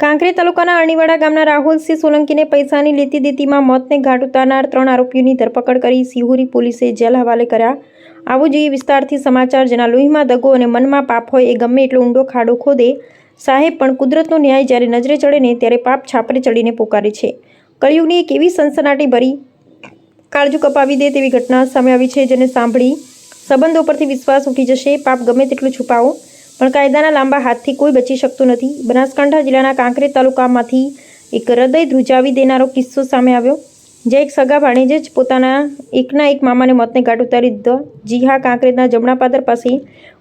કાંકરેજ તાલુકાના અરણીવાડા ગામના રાહુલસિંહ સોલંકીને પૈસાની લેતી દેતીમાં મોતને ઘાટ ઉતારનાર 3 આરોપીઓની ધરપકડ કરી સિહોરી પોલીસે જેલ હવાલે કર્યા। આવું જોઈએ વિસ્તારથી સમાચાર। જેના લોહીમાં દગો અને મનમાં પાપ હોય એ ગમે એટલો ઊંડો ખાડો ખોદે સાહેબ, પણ કુદરતનો ન્યાય જ્યારે નજરે ચડે ને ત્યારે પાપ છાપરે ચડીને પોકારે છે। કળિયુગની એક એવી સનસનાટી ભરી કાળજુ કપાવી દે તેવી ઘટના સામે આવી છે, જેને સાંભળી સંબંધો પરથી વિશ્વાસ ઉઠી જશે। પાપ ગમે તેટલું છુપાવો પણ કાયદાના લાંબા હાથથી કોઈ બચી શકતું નથી। બનાસકાંઠા જિલ્લાના કાંકરેજ તાલુકામાંથી એક હૃદય ધ્રુજાવી દેનારો કિસ્સો સામે આવ્યો, જ્યાં એક સગા ભાણેજે જ પોતાના એકના એક મામાને મોતને ઘાટ ઉતારી દીધો। જી હા, કાંકરેજના જમણાપાદર પાસે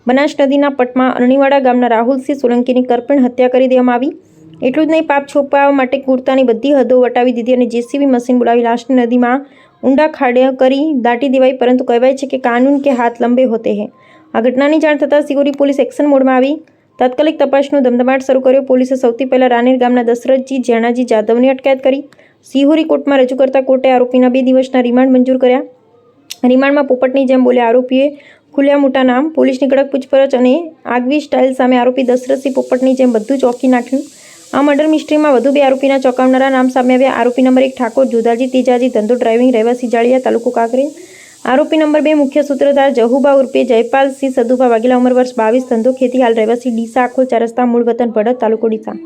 બનાસ નદીના પટમાં અરણીવાડા ગામના રાહુલસિંહ સોલંકીની કરપીણ હત્યા કરી દેવામાં આવી। એટલું જ નહીં, પાપ છુપાવવા માટે ક્રૂરતાની બધી હદો વટાવી દીધી અને જેસીબી મશીન બોલાવી લાશને નદીમાં ઊંડા ખાડે કરી દાટી દેવાઈ। પરંતુ કહેવાય છે કે કાનૂન કે હાથ લંબે હોતે હૈ। આ ઘટનાની જાણ થતાં સિહોરી પોલીસ એક્શન મોડમાં આવી તાત્કાલિક તપાસનો ધમધમાટ શરૂ કર્યો। પોલીસે સૌથી પહેલા રાનેર ગામના દશરથજી જેણાજી જાદવની અટકાયત કરી સિહોરી કોર્ટમાં રજૂ કરતા કોર્ટે આરોપીના 2 દિવસના રિમાન્ડ મંજૂર કર્યા। રિમાન્ડમાં પોપટની જેમ બોલ્યા આરોપીએ ખુલ્યા મોટા નામ, પોલીસની કડક પૂછપરછ અને આગવી સ્ટાઇલ સામે આરોપી દશરથસિંહ પોપટની જેમ બધું ચોંકી નાખ્યું। આ મર્ડર મિસ્ટ્રીમાં વધુ 2 આરોપીના ચોંકાવનારા નામ સામે આવ્યા। આરોપી નંબર 1 ઠાકોર જોધાજી તેજાજી, ધંધો ડ્રાઇવિંગ, રહેવાસી જાળિયા, તાલુકો કાંકરેજ। આરોપી નંબર 2 મુખ્ય સૂત્રધાર જહુબા ઉર્ફે જયપાલસિંહ સદુભા વાઘેલા, ઉંમર વર્ષ 22, ધંધો ખેતી, હાલ રહેવાસી ડીસા આખોલ 4 રસ્તા, મૂળ વતન ભડત, તાલુકો ડીસા।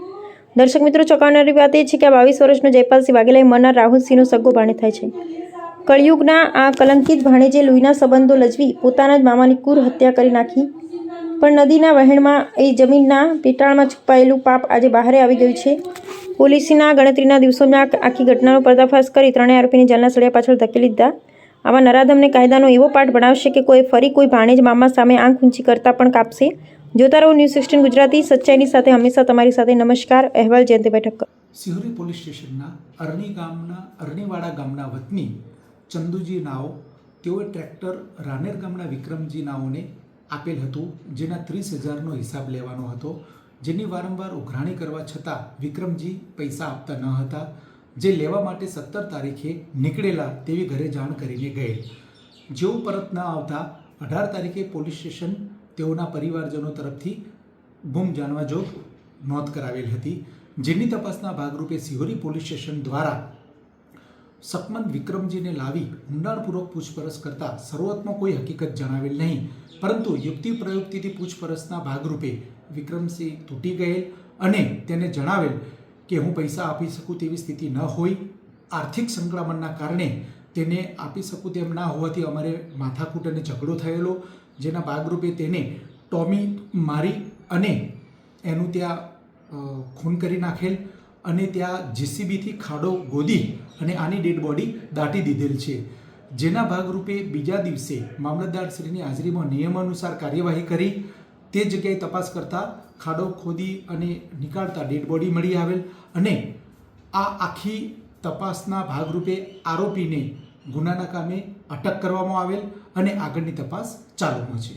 દર્શક મિત્રો, ચોંકાવનારી વાત એ છે કે આ 22 વર્ષનો જયપાલસિંહ વાઘેલા મરનાર રાહુલસિંહનો સગો ભાણે થાય છે। કળિયુગના આ કલંકિત ભાણેજે લોહીના સંબંધો લજવી પોતાના જ મામાની ક્રૂર હત્યા કરી નાખી, પણ નદીના વહેણમાં એ જમીનના પેટાળમાં છુપાયેલું પાપ આજે બહાર આવી ગયું છે। પોલીસના ગણતરીના દિવસોમાં આખી ઘટનાનો પર્દાફાશ કરી 3 આરોપીને જેલના સળિયા પાછળ ધકેલી દીધા। આવા નરાધમને કાયદાનો એવો પાઠ ભણાવશે કે કોઈ ફરી કોઈ ભાણેજ મામા સામે આંખ ઊંચી કરતા પણ કાપશે। જોતા રહો ન્યૂઝ 16 ગુજરાતી, સચ્ચાઈની સાથે હંમેશા તમારી સાથે। નમસ્કાર। અહેવાલ જયંતિભાઈ ઠક્કર। સિહોરી પોલીસ સ્ટેશનના અરણીવાડા ગામના વતની ચંદુજી નાઓ, તેઓએ ટ્રેક્ટર રાનેર ગામના વિક્રમજી નાઓને આપેલ હતું, જેના 30,000નો હિસાબ લેવાનો હતો, જેની વારંવાર ઉઘરાણી કરવા છતાં વિક્રમજી પૈસા આપતા ન હતા, જે લેવા માટે 17 તારીખે નીકળેલા તેવી ઘરે જાણ કરીને ગયેલ। જેઓ પરત ન આવતા 18 તારીખે પોલીસ સ્ટેશન તેઓના પરિવારજનો તરફથી ગુમ જાણવા જોગ નોંધ કરાવેલ હતી, જેની તપાસના ભાગરૂપે સિહોરી પોલીસ સ્ટેશન દ્વારા શકમંદ વિક્રમજીને લાવી ઊંડાણપૂર્વક પૂછપરછ કરતા શરૂઆતમાં કોઈ હકીકત જણાવેલ નહીં, પરંતુ યુક્તિ પ્રયુક્તિથી પૂછપરછના ભાગરૂપે વિક્રમસિંહ તૂટી ગયેલ અને તેને જણાવેલ કે હું પૈસા આપી શકું તેવી સ્થિતિ ન હોય, આર્થિક સંકળામણના કારણે તેને આપી શકું તેમ ના હોવાથી અમારે માથાકૂટ અને ઝઘડો થયેલો, જેના ભાગરૂપે તેને ટોમી મારી અને એનું ત્યાં ખૂન કરી નાખેલ અને ત્યાં જેસીબીથી ખાડો ગોદી અને આની ડેડ બોડી દાટી દીધેલ છે। જેના ભાગરૂપે બીજા દિવસે મામલતદારશ્રીની હાજરીમાં નિયમાનુસાર કાર્યવાહી કરી તે જગ્યાએ તપાસ કરતા ખાડો ખોદી અને નીકાળતા ડેડ બોડી મળી આવેલ અને આ આખી તપાસના ભાગરૂપે આરોપીને ગુનાના કામે અટક કરવામાં આવેલ અને આગળની તપાસ ચાલુમાં છે।